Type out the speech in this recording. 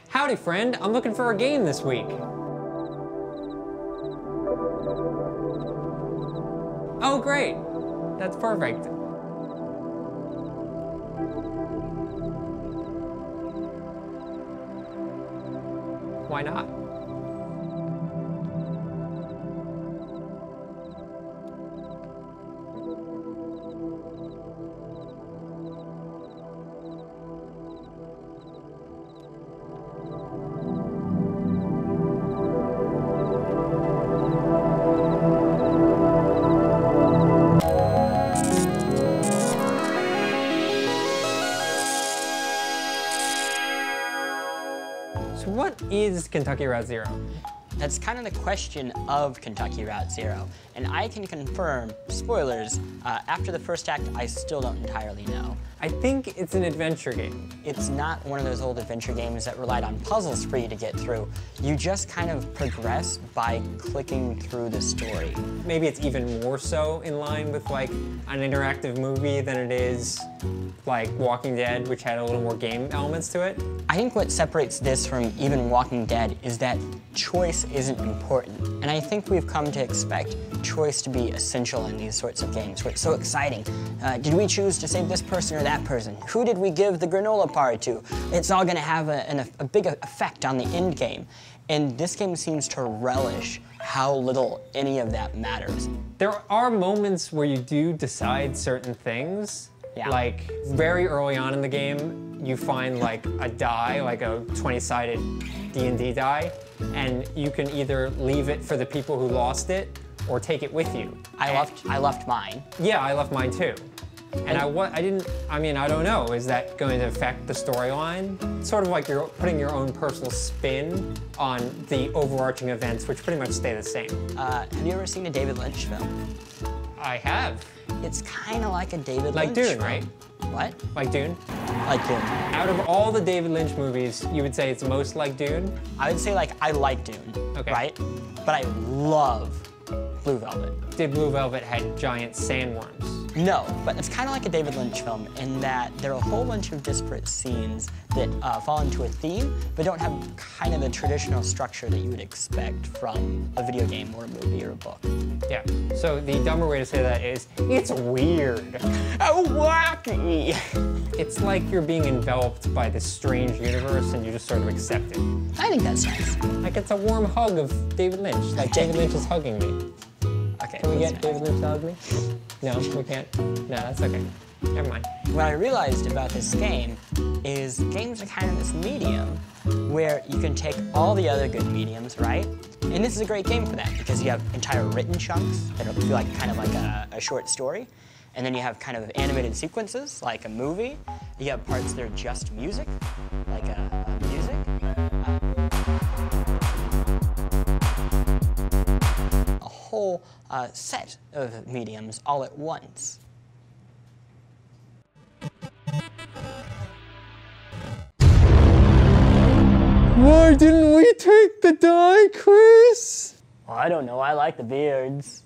Howdy, friend. I'm looking for a game this week. Oh, great. That's perfect. Why not? So what is Kentucky Route Zero? That's kind of the question of Kentucky Route Zero. And I can confirm, spoilers, after the first act, I still don't entirely know. I think it's an adventure game. It's not one of those old adventure games that relied on puzzles for you to get through. You just kind of progress by clicking through the story. Maybe it's even more so in line with like an interactive movie than it is like Walking Dead, which had a little more game elements to it. I think what separates this from even Walking Dead is that choice isn't important. And I think we've come to expect choice to be essential in these sorts of games, where it's so exciting. Did we choose to save this person or that person? Who did we give the granola bar to? It's all gonna have a big effect on the end game. And this game seems to relish how little any of that matters. There are moments where you do decide certain things. Yeah. Like very early on in the game, you find like a die, like a 20-sided D&D die, and you can either leave it for the people who lost it or take it with you. I left mine. Yeah, I left mine too. And I don't know, is that going to affect the storyline? It's sort of like you're putting your own personal spin on the overarching events, which pretty much stay the same. Have you ever seen a David Lynch film? I have. It's kind of like a David Lynch Like Dune, film. right? What? Like Dune? Like Dune. Out of all the David Lynch movies, you would say it's most like Dune? I would say like I like Dune, Okay. right? But I love Blue Velvet. Did Blue Velvet had giant sandworms? No, but it's kind of like a David Lynch film in that there are a whole bunch of disparate scenes that fall into a theme, but don't have kind of the traditional structure that you would expect from a video game or a movie or a book. Yeah, so the dumber way to say that is, it's weird. Oh, wacky! It's like you're being enveloped by this strange universe and you just sort of accept it. I think that's nice. Like it's a warm hug of David Lynch, like David Lynch is hugging me. Okay. Can we get nice. David Lynch to hug me? No, we can't? No, that's okay. Never mind. What I realized about this game is games are kind of this medium where you can take all the other good mediums, right? And this is a great game for that because you have entire written chunks that feel like kind of like a short story. And then you have kind of animated sequences like a movie. You have parts that are just music, like a music. A whole set of mediums all at once. Why didn't we take the die, Chris? Well, I don't know, I like the beards.